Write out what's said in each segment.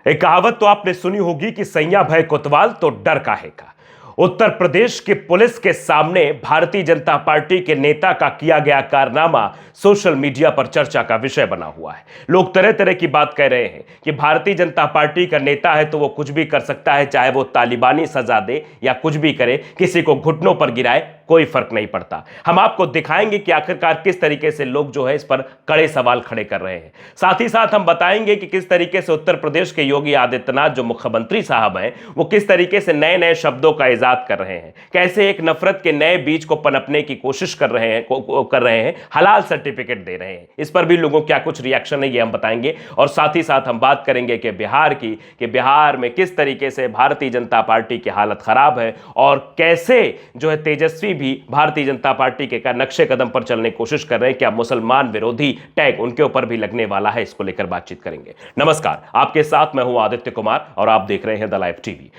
एक कहावत तो आपने सुनी होगी कि सैया भय कोतवाल तो डर काहे का। उत्तर प्रदेश की पुलिस के सामने भारतीय जनता पार्टी के नेता का किया गया कारनामा सोशल मीडिया पर चर्चा का विषय बना हुआ है। लोग तरह तरह की बात कह रहे हैं कि भारतीय जनता पार्टी का नेता है तो वो कुछ भी कर सकता है, चाहे वो तालिबानी सजा दे या कुछ भी करे, किसी को घुटनों पर गिराए, कोई फर्क नहीं पड़ता। हम आपको दिखाएंगे कि आखिरकार किस तरीके से लोग जो है इस पर कड़े सवाल खड़े कर रहे हैं। साथ ही साथ हम बताएंगे कि किस तरीके से उत्तर प्रदेश के योगी आदित्यनाथ जो मुख्यमंत्री साहब हैं, वो किस तरीके से नए नए शब्दों का इजाद कर रहे हैं, कैसे एक नफरत के नए बीज को पनपने की कोशिश कर रहे हैं, हलाल सर्टिफिकेट दे रहे हैं। इस पर भी लोगों क्या कुछ रिएक्शन है ये हम बताएंगे। और साथ ही साथ हम बात करेंगे कि बिहार में किस तरीके से भारतीय जनता पार्टी की हालत खराब है और कैसे जो है तेजस्वी भी भारतीय जनता पार्टी के नक्शे कदम पर चलने की कोशिश कर रहे हैं। क्या मुसलमान विरोधी टैग उनके ऊपर भी लगने वाला है? इसको लेकर बातचीत करेंगे। नमस्कार, आपके साथ मैं हूं आदित्य कुमार और आप देख रहे हैं the live TV.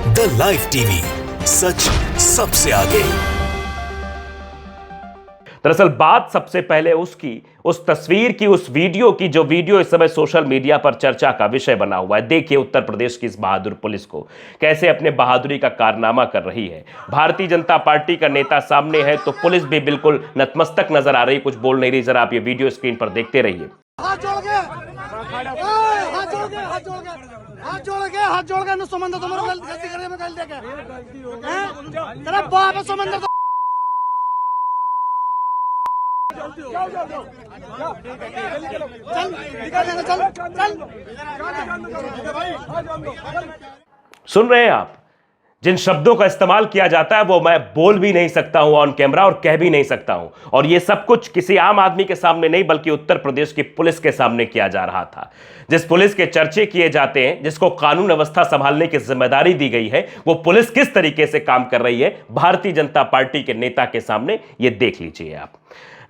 The live TV, सच सबसे आगे। दरअसल बात सबसे पहले उस तस्वीर की, उस वीडियो की, जो वीडियो इस समय सोशल मीडिया पर चर्चा का विषय बना हुआ है। देखिए उत्तर प्रदेश की इस बहादुर पुलिस को कैसे अपने बहादुरी का कारनामा कर रही है। भारतीय जनता पार्टी का नेता सामने है तो पुलिस भी बिल्कुल नतमस्तक नजर आ रही, कुछ बोल नहीं रही। जरा आप ये वीडियो स्क्रीन पर देखते रहिए। हाथ जोड़ के समंदर तुम्हारा गलती कर मैं गलती क्या तेरा बाप है समंदर सुन रहे हैं आप? जिन शब्दों का इस्तेमाल किया जाता है वो मैं बोल भी नहीं सकता हूं ऑन कैमरा और कह भी नहीं सकता हूं। और ये सब कुछ किसी आम आदमी के सामने नहीं बल्कि उत्तर प्रदेश की पुलिस के सामने किया जा रहा था। जिस पुलिस के चर्चे किए जाते हैं, जिसको कानून व्यवस्था संभालने की जिम्मेदारी दी गई है, वो पुलिस किस तरीके से काम कर रही है भारतीय जनता पार्टी के नेता के सामने, ये देख लीजिए आप।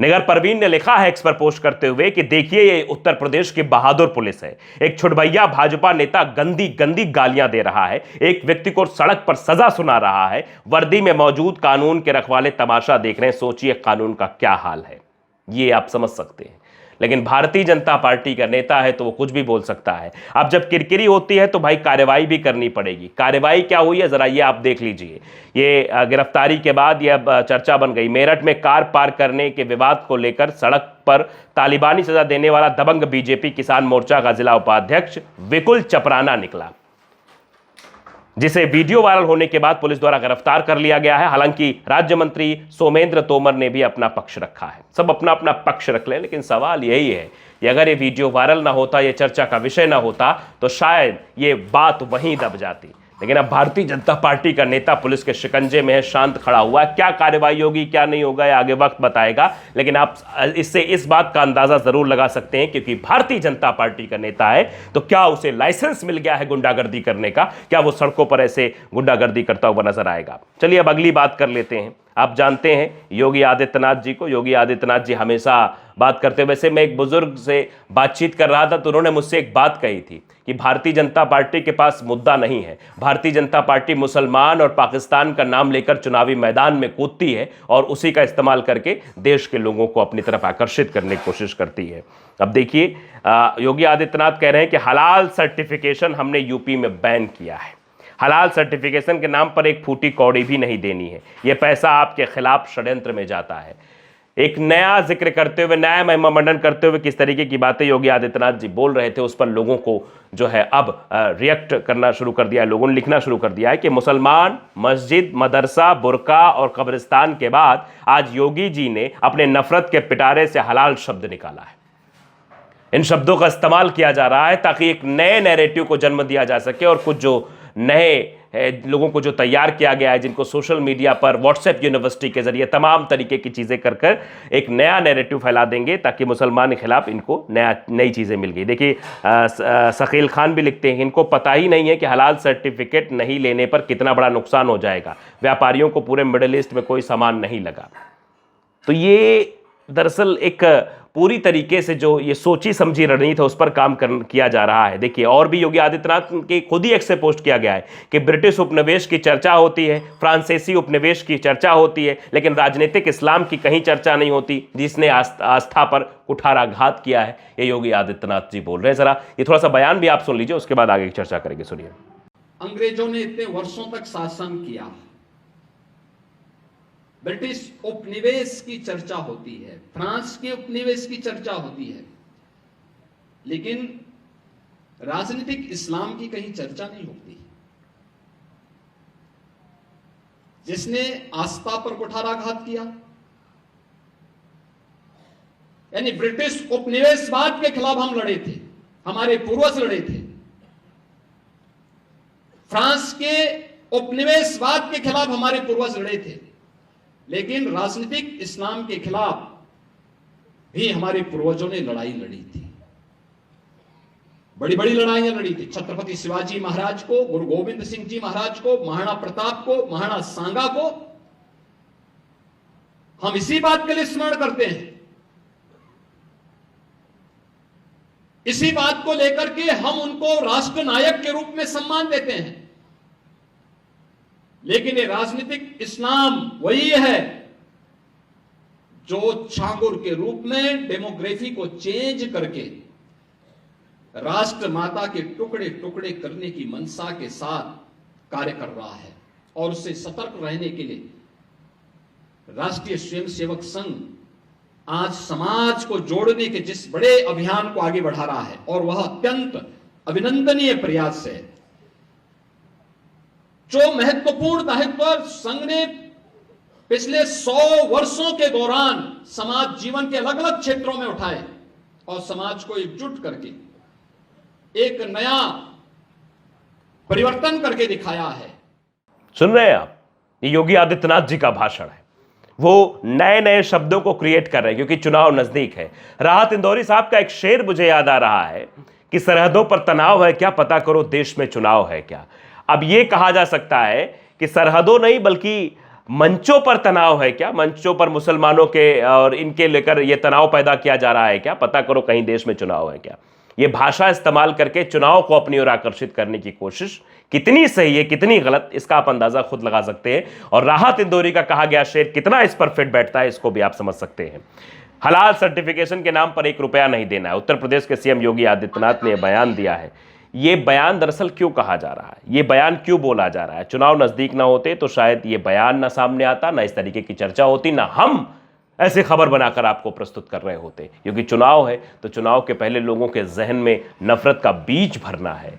निगर परवीन ने लिखा है एक्स पर पोस्ट करते हुए कि देखिए ये उत्तर प्रदेश की बहादुर पुलिस है। एक छुटभैया भाजपा नेता गंदी गंदी गालियां दे रहा है, एक व्यक्ति को सड़क पर सजा सुना रहा है, वर्दी में मौजूद कानून के रखवाले तमाशा देख रहे हैं। सोचिए कानून का क्या हाल है, ये आप समझ सकते हैं। लेकिन भारतीय जनता पार्टी का नेता है तो वो कुछ भी बोल सकता है। अब जब किरकिरी होती है तो भाई कार्रवाई भी करनी पड़ेगी। कार्रवाई क्या हुई है जरा ये आप देख लीजिए। ये गिरफ्तारी के बाद ये अब चर्चा बन गई। मेरठ में कार पार्क करने के विवाद को लेकर सड़क पर तालिबानी सजा देने वाला दबंग बीजेपी किसान मोर्चा का जिला उपाध्यक्ष विकुल चपराना निकला, जिसे वीडियो वायरल होने के बाद पुलिस द्वारा गिरफ्तार कर लिया गया है। हालांकि राज्य मंत्री सोमेंद्र तोमर ने भी अपना पक्ष रखा है। सब अपना अपना पक्ष रख लें, लेकिन सवाल यही है कि अगर ये वीडियो वायरल ना होता, ये चर्चा का विषय ना होता, तो शायद ये बात वहीं दब जाती। लेकिन अब भारतीय जनता पार्टी का नेता पुलिस के शिकंजे में है, शांत खड़ा हुआ है। क्या कार्रवाई होगी क्या नहीं होगा ये आगे वक्त बताएगा, लेकिन आप इससे इस बात का अंदाजा जरूर लगा सकते हैं क्योंकि भारतीय जनता पार्टी का नेता है तो क्या उसे लाइसेंस मिल गया है गुंडागर्दी करने का? क्या वो सड़कों पर ऐसे गुंडागर्दी करता हुआ नजर आएगा? चलिए अब अगली बात कर लेते हैं। आप जानते हैं योगी आदित्यनाथ जी को। योगी आदित्यनाथ जी हमेशा बात करते हैं। वैसे मैं एक बुजुर्ग से बातचीत कर रहा था तो उन्होंने मुझसे एक बात कही थी कि भारतीय जनता पार्टी के पास मुद्दा नहीं है। भारतीय जनता पार्टी मुसलमान और पाकिस्तान का नाम लेकर चुनावी मैदान में कूदती है और उसी का इस्तेमाल करके देश के लोगों को अपनी तरफ आकर्षित करने की कोशिश करती है। अब देखिए योगी आदित्यनाथ कह रहे हैं कि हलाल सर्टिफिकेशन हमने यूपी में बैन किया है। हलाल सर्टिफिकेशन के नाम पर एक फूटी कौड़ी भी नहीं देनी है। यह पैसा आपके खिलाफ षड्यंत्र में जाता है। एक नया जिक्र करते हुए, नया महिमा मंडन करते हुए किस तरीके की बातें योगी आदित्यनाथ जी बोल रहे थे, उस पर लोगों को जो है अब रिएक्ट करना शुरू कर दिया है। लोगों ने लिखना शुरू कर दिया है कि मुसलमान, मस्जिद, मदरसा, बुर्का और कब्रिस्तान के बाद आज योगी जी ने अपने नफरत के पिटारे से हलाल शब्द निकाला है। इन शब्दों का इस्तेमाल किया जा रहा है ताकि एक नए नैरेटिव को जन्म दिया जा सके और कुछ जो नए लोगों को जो तैयार किया गया है, जिनको सोशल मीडिया पर व्हाट्सएप यूनिवर्सिटी के जरिए तमाम तरीके की चीज़ें कर कर एक नया नैरेटिव फैला देंगे ताकि मुसलमान के खिलाफ इनको नई चीज़ें मिल गई। देखिए शकील खान भी लिखते हैं, इनको पता ही नहीं है कि हलाल सर्टिफिकेट नहीं लेने पर कितना बड़ा नुकसान हो जाएगा। व्यापारियों को पूरे मिडिल ईस्ट में कोई सामान नहीं लगा। तो ये दरअसल एक पूरी तरीके से जो ये सोची समझी रणनीति है उस पर काम किया जा रहा है। देखिए, और भी योगी आदित्यनाथ के खुद ही एक्स से पोस्ट किया गया है कि ब्रिटिश उपनिवेश की चर्चा होती है, फ्रांसीसी उपनिवेश की चर्चा होती है, लेकिन राजनीतिक इस्लाम की कहीं चर्चा नहीं होती, जिसने आस्था पर कुठाराघात किया है। ये योगी आदित्यनाथ जी बोल रहे हैं। जरा ये थोड़ा सा बयान भी आप सुन लीजिए, उसके बाद आगे की चर्चा करेंगे। सुनिए। अंग्रेजों ने इतने वर्षों तक शासन किया, ब्रिटिश उपनिवेश की चर्चा होती है, फ्रांस के उपनिवेश की चर्चा होती है, लेकिन राजनीतिक इस्लाम की कहीं चर्चा नहीं होती। जिसने आस्था पर कुठाराघात किया, यानी ब्रिटिश उपनिवेशवाद के खिलाफ हम लड़े थे, हमारे पूर्वज लड़े थे। फ्रांस के उपनिवेशवाद के खिलाफ हमारे पूर्वज लड़े थे, लेकिन राजनीतिक इस्लाम के खिलाफ भी हमारे पूर्वजों ने लड़ाई लड़ी थी, बड़ी बड़ी लड़ाइयां लड़ी थी। छत्रपति शिवाजी महाराज को, गुरु गोविंद सिंह जी महाराज को, महाराणा प्रताप को, महाराणा सांगा को हम इसी बात के लिए स्मरण करते हैं, इसी बात को लेकर के हम उनको राष्ट्र नायक के रूप में सम्मान देते हैं। लेकिन ये राजनीतिक इस्लाम वही है जो छांगुर के रूप में डेमोग्राफी को चेंज करके राष्ट्र माता के टुकड़े टुकड़े करने की मंशा के साथ कार्य कर रहा है। और उससे सतर्क रहने के लिए राष्ट्रीय स्वयंसेवक संघ आज समाज को जोड़ने के जिस बड़े अभियान को आगे बढ़ा रहा है, और वह अत्यंत अभिनंदनीय प्रयास है। जो महत्वपूर्ण दायित्व संघ ने पिछले 100 वर्षों के दौरान समाज जीवन के अलग अलग क्षेत्रों में उठाए और समाज को एकजुट करके एक नया परिवर्तन करके दिखाया है। सुन रहे हैं आप, ये योगी आदित्यनाथ जी का भाषण है। वो नए नए शब्दों को क्रिएट कर रहे हैं क्योंकि चुनाव नजदीक है। राहत इंदौरी साहब का एक शेर मुझे याद आ रहा है कि सरहदों पर तनाव है क्या, पता करो देश में चुनाव है क्या। अब यह कहा जा सकता है कि सरहदों नहीं बल्कि मंचों पर तनाव है क्या, मंचों पर मुसलमानों के और इनके लेकर यह तनाव पैदा किया जा रहा है क्या, पता करो कहीं देश में चुनाव है क्या। यह भाषा इस्तेमाल करके चुनाव को अपनी ओर आकर्षित करने की कोशिश कितनी सही है कितनी गलत, इसका आप अंदाजा खुद लगा सकते हैं। और राहत इंदौरी का कहा गया शेर कितना इस पर फिट बैठता है, इसको भी आप समझ सकते हैं। हलाल सर्टिफिकेशन के नाम पर 1 रुपया नहीं देना है। उत्तर प्रदेश के सीएम योगी आदित्यनाथ ने यह बयान दिया है। ये बयान दरअसल क्यों कहा जा रहा है, ये बयान क्यों बोला जा रहा है? चुनाव नजदीक ना होते तो शायद ये बयान ना सामने आता, ना इस तरीके की चर्चा होती, ना हम ऐसे खबर बनाकर आपको प्रस्तुत कर रहे होते। क्योंकि चुनाव है तो चुनाव के पहले लोगों के जहन में नफरत का बीज भरना है,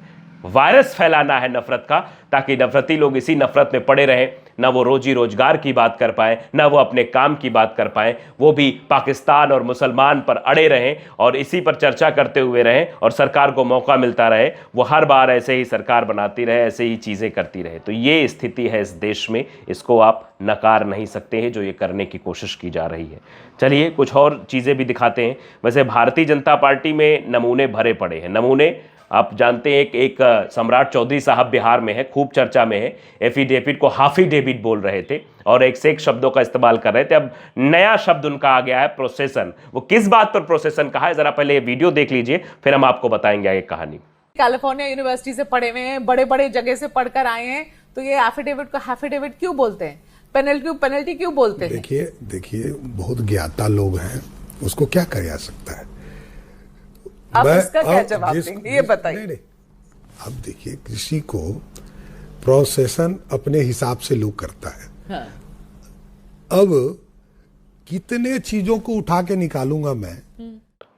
वायरस फैलाना है नफरत का, ताकि नफरती लोग इसी नफरत में पड़े रहें, ना वो रोजी रोजगार की बात कर पाए, ना वो अपने काम की बात कर पाए, वो भी पाकिस्तान और मुसलमान पर अड़े रहें और इसी पर चर्चा करते हुए रहें और सरकार को मौका मिलता रहे, वो हर बार ऐसे ही सरकार बनाती रहे, ऐसे ही चीज़ें करती रहे। तो ये स्थिति है इस देश में, इसको आप नकार नहीं सकते हैं जो ये करने की कोशिश की जा रही है। चलिए कुछ और चीज़ें भी दिखाते हैं। वैसे भारतीय जनता पार्टी में नमूने भरे पड़े हैं। नमूने आप जानते हैं, एक सम्राट चौधरी साहब बिहार में है, खूब चर्चा में है। एफिडेविट को हाफिडेविट बोल रहे थे और एक से एक शब्दों का इस्तेमाल कर रहे थे। अब नया शब्द उनका आ गया है, प्रोसेसन। वो किस बात पर प्रोसेसन कहा है, जरा पहले ये वीडियो देख लीजिए, फिर हम आपको बताएंगे आगे कहानी। कैलिफोर्निया यूनिवर्सिटी से पढ़े हुए हैं, बड़े बड़े जगह से पढ़कर आए हैं, तो ये एफिडेविट को हाफिडेविट क्यों बोलते हैं, पेनल्टी क्यों बोलते हैं? देखिए बहुत ज्ञाता लोग हैं, उसको क्या किया जा सकता है। आप इसका क्या जवाब देंगे ये बताइए। अब देखिए, किसी को प्रोसेसन अपने हिसाब से लोग करता है। हाँ। अब कितने चीजों को उठा के निकालूंगा मैं।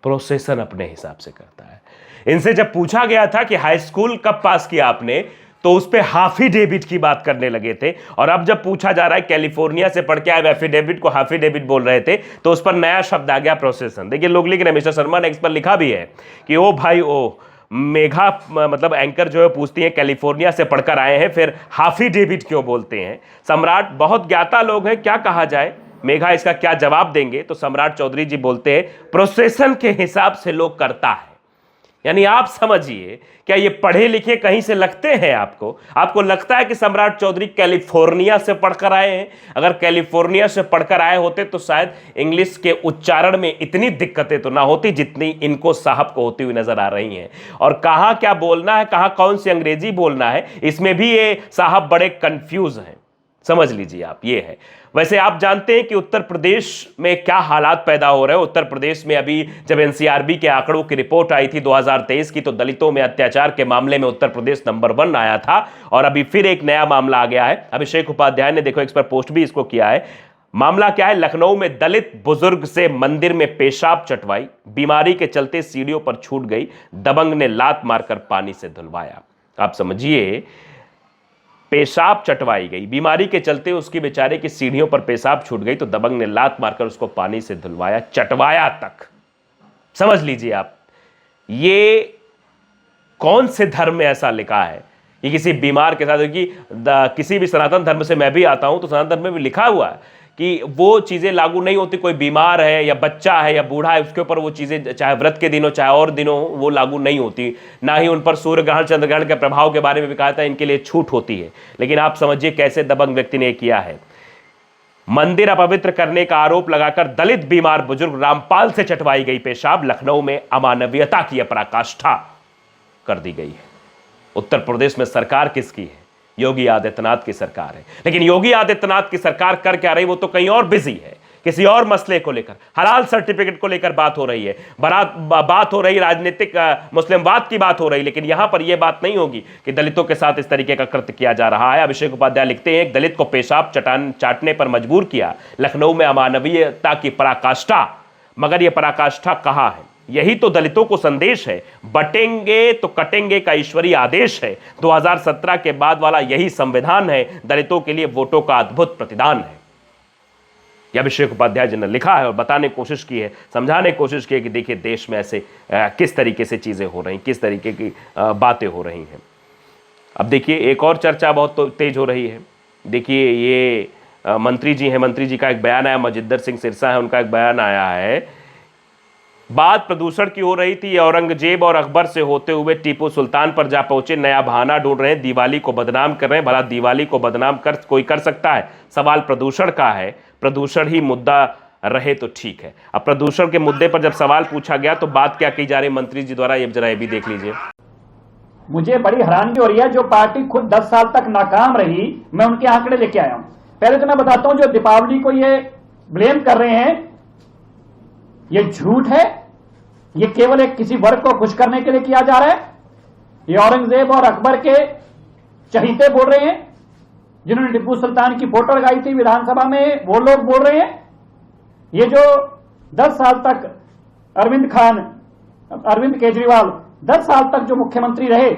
प्रोसेसन अपने हिसाब से करता है। इनसे जब पूछा गया था कि हाई स्कूल कब पास किया आपने, तो उस पे हाफिडेविट की बात करने लगे थे। और अब जब पूछा जा रहा है कैलिफोर्निया से पढ़ के आए एफिडेविट को हाफिडेविट बोल रहे थे, तो उस पर नया शब्द आ गया प्रोसेसन। देखिए लोग लिख रहे हैं, मिस्टर शर्मा ने इस पर लिखा भी है कि ओ भाई ओ, मेघा मतलब एंकर जो है पूछती हैं कैलिफोर्निया से पढ़कर आए हैं, फिर हाफिडेविट क्यों बोलते हैं। सम्राट बहुत ज्ञाता लोग हैं, क्या कहा जाए। मेघा इसका क्या जवाब देंगे, तो सम्राट चौधरी जी बोलते हैं प्रोसेसन के हिसाब से लोग करता है। यानी आप समझिए, क्या ये पढ़े लिखे कहीं से लगते हैं आपको लगता है कि सम्राट चौधरी कैलिफोर्निया से पढ़कर आए हैं? अगर कैलिफोर्निया से पढ़कर आए होते तो शायद इंग्लिश के उच्चारण में इतनी दिक्कतें तो ना होती जितनी इनको साहब को होती हुई नजर आ रही हैं। और कहां क्या बोलना है, कहां कौन सी अंग्रेजी बोलना है, इसमें भी ये साहब बड़े कंफ्यूज हैं। समझ लीजिए आप, ये है। वैसे आप जानते हैं कि उत्तर प्रदेश में क्या हालात पैदा हो रहे हैं। उत्तर प्रदेश में अभी जब एनसीआरबी के आंकड़ों की रिपोर्ट आई थी 2023 की, तो दलितों में अत्याचार के मामले में उत्तर प्रदेश नंबर 1 आया था। और अभी फिर एक नया मामला आ गया है। अभिषेक उपाध्याय ने देखो इस पर पोस्ट भी इसको किया है। मामला क्या है, लखनऊ में दलित बुजुर्ग से मंदिर में पेशाब चटवाई, बीमारी के चलते सीढ़ियों पर छूट गई, दबंग ने लात मारकर पानी से धुलवाया। आप समझिए, पेशाब चटवाई गई, बीमारी के चलते उसकी बेचारे की सीढ़ियों पर पेशाब छूट गई, तो दबंग ने लात मारकर उसको पानी से धुलवाया, चटवाया तक। समझ लीजिए आप, ये कौन से धर्म में ऐसा लिखा है? ये किसी बीमार के साथ, क्योंकि किसी भी सनातन धर्म से मैं भी आता हूं, तो सनातन धर्म में भी लिखा हुआ है कि वो चीजें लागू नहीं होती। कोई बीमार है या बच्चा है या बूढ़ा है, उसके ऊपर वो चीजें चाहे व्रत के दिनों चाहे और दिनों वो लागू नहीं होती। ना ही उन पर सूर्य ग्रहण चंद्र ग्रहण के प्रभाव के बारे में भी कहा था इनके लिए छूट होती है। लेकिन आप समझिए कैसे दबंग व्यक्ति ने किया है। मंदिर अपवित्र करने का आरोप लगाकर दलित बीमार बुजुर्ग रामपाल से चटवाई गई पेशाब, लखनऊ में अमानवीयता की पराकाष्ठा कर दी गई है। उत्तर प्रदेश में सरकार किसकी है? योगी आदित्यनाथ की सरकार है। लेकिन योगी आदित्यनाथ की सरकार कर क्या रही, वो तो कहीं और बिजी है, किसी और मसले को लेकर, हलाल सर्टिफिकेट को लेकर बात हो रही है, बात हो रही राजनीतिक मुस्लिमवाद की बात हो रही। लेकिन यहां पर यह बात नहीं होगी कि दलितों के साथ इस तरीके का कृत्य किया जा रहा है। अभिषेक उपाध्याय लिखते हैं, एक दलित को पेशाब चाटने पर मजबूर किया, लखनऊ में अमानवीयता की पराकाष्ठा। मगर यह पराकाष्ठा कहां है? यही तो दलितों को संदेश है, बटेंगे तो कटेंगे का ईश्वरीय आदेश है। 2017 के बाद वाला यही संविधान है, दलितों के लिए वोटों का अद्भुत प्रतिदान है। यह अभिषेक उपाध्याय जी ने लिखा है और बताने की कोशिश की है, समझाने की कोशिश की है कि देखिए देश में ऐसे किस तरीके से चीजें हो रही, किस तरीके की बातें हो रही हैं। अब देखिए एक और चर्चा बहुत तेज हो रही है। देखिए ये मंत्री जी हैं, मंत्री जी का एक बयान आया, मजिंदर सिंह सिरसा है, उनका एक बयान आया है। बात प्रदूषण की हो रही थी, औरंगजेब और अकबर से होते हुए टीपू सुल्तान पर जा पहुंचे, नया बहाना ढूंढ रहे हैं, दिवाली को बदनाम कर रहे हैं। भला दिवाली को बदनाम कोई कर सकता है? सवाल प्रदूषण का है, प्रदूषण ही मुद्दा रहे तो ठीक है। अब प्रदूषण के मुद्दे पर जब सवाल पूछा गया तो बात क्या की जा रही मंत्री जी द्वारा, ये जरा ये भी देख लीजिए। मुझे बड़ी हैरानगी हो रही है, जो पार्टी खुद 10 साल तक नाकाम रही, मैं उनके आंकड़े लेके आया हूं। पहले तो मैं बताता हूं, जो दीपावली को ये ब्लेम कर रहे हैं, ये झूठ है। ये केवल एक किसी वर्ग को खुश करने के लिए किया जा रहा है। ये औरंगजेब और अकबर के चहीते बोल रहे हैं, जिन्होंने टीपू सुल्तान की फोटो लगाई थी विधानसभा में, वो लोग बोल रहे हैं। ये जो 10 साल तक अरविंद केजरीवाल 10 साल तक जो मुख्यमंत्री रहे,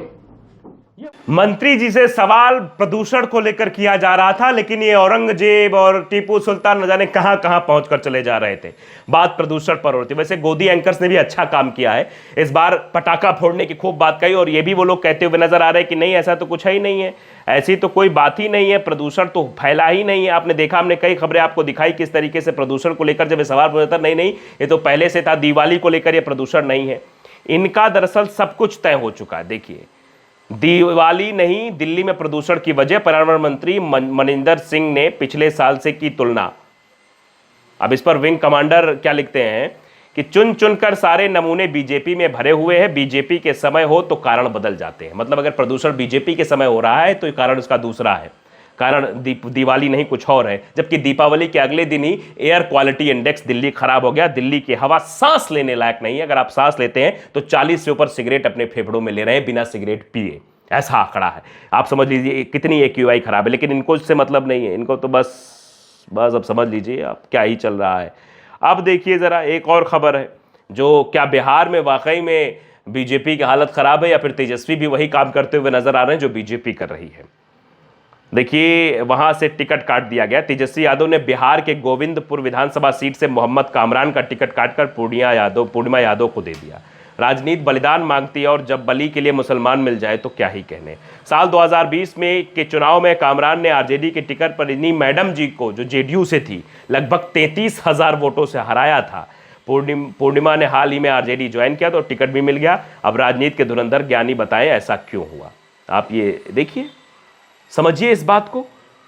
मंत्री जी से सवाल प्रदूषण को लेकर किया जा रहा था, लेकिन ये औरंगजेब और टीपू सुल्तान न जाने कहां कहां पहुंचकर चले जा रहे थे। बात प्रदूषण पर हो रही थी। वैसे गोदी एंकर्स ने भी अच्छा काम किया है, इस बार पटाखा फोड़ने की खूब बात कही, और ये भी वो लोग कहते हुए नजर आ रहे हैं कि नहीं ऐसा तो कुछ ही नहीं है, ऐसी तो कोई बात ही नहीं है, प्रदूषण तो फैला ही नहीं है। आपने देखा, हमने कई खबरें आपको दिखाई किस तरीके से प्रदूषण को लेकर जब सवाल पूछा था, नहीं ये तो पहले से था, दिवाली को लेकर यह प्रदूषण नहीं है। इनका दरअसल सब कुछ तय हो चुका है। देखिए दिवाली नहीं, दिल्ली में प्रदूषण की वजह पर्यावरण मंत्री मनिंदर सिंह ने पिछले साल से की तुलना। अब इस पर विंग कमांडर क्या लिखते हैं कि चुन चुनकर सारे नमूने बीजेपी में भरे हुए हैं, बीजेपी के समय हो तो कारण बदल जाते हैं। मतलब अगर प्रदूषण बीजेपी के समय हो रहा है तो कारण उसका दूसरा है, कारण दिवाली नहीं कुछ और है। जबकि दीपावली के अगले दिन ही एयर क्वालिटी इंडेक्स दिल्ली खराब हो गया, दिल्ली की हवा सांस लेने लायक नहीं है। अगर आप सांस लेते हैं तो 40 से ऊपर सिगरेट अपने फेफड़ों में ले रहे हैं बिना सिगरेट पिए, ऐसा आंकड़ा है। आप समझ लीजिए कितनी AQI खराब है। लेकिन इनको इससे मतलब नहीं है, इनको तो बस अब समझ लीजिए आप क्या ही चल रहा है। अब देखिए जरा एक और खबर है, जो क्या बिहार में वाकई में बीजेपी की हालत खराब है या फिर तेजस्वी भी वही काम करते हुए नजर आ रहे हैं जो बीजेपी कर रही है। देखिए वहां से टिकट काट दिया गया। तेजस्वी यादव ने बिहार के गोविंदपुर विधानसभा सीट से मोहम्मद कामरान का टिकट काटकर पूर्णिमा यादव को दे दिया। राजनीति बलिदान मांगती है और जब बलि के लिए मुसलमान मिल जाए तो क्या ही कहने। साल 2020 में के चुनाव में कामरान ने आरजेडी के टिकट पर इन्हीं मैडम जी को, जो जेडीयू से थी, लगभग 33,000 वोटों से हराया था। पूर्णिमा ने हाल ही में आरजेडी ज्वाइन किया तो टिकट भी मिल गया। अब राजनीति के धुरंधर ज्ञानी बताएं ऐसा क्यों हुआ। आप ये देखिए, समझिए इस बात को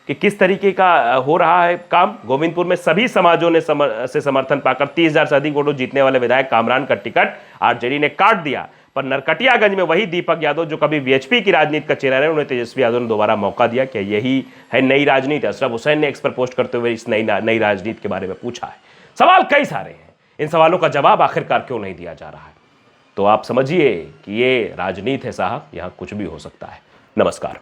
कि किस तरीके का हो रहा है काम। गोविंदपुर में सभी समाजों ने से समर्थन पाकर 30,000 से अधिक वोटों जीतने वाले विधायक कामरान का टिकट आरजेडी ने काट दिया। पर नरकटियागंज में वही दीपक यादव जो कभी वीएचपी की राजनीति का चेहरा रहे, उन्हें तेजस्वी यादव ने दोबारा मौका दिया। क्या यही है नई राजनीति? अशरफ हुसैन ने एक्स पर पोस्ट करते हुए इस नई राजनीति के बारे में पूछा है। सवाल कई सारे हैं, इन सवालों का जवाब आखिरकार क्यों नहीं दिया जा रहा है? तो आप समझिए कि ये राजनीति है साहब, यहां कुछ भी हो सकता है। नमस्कार।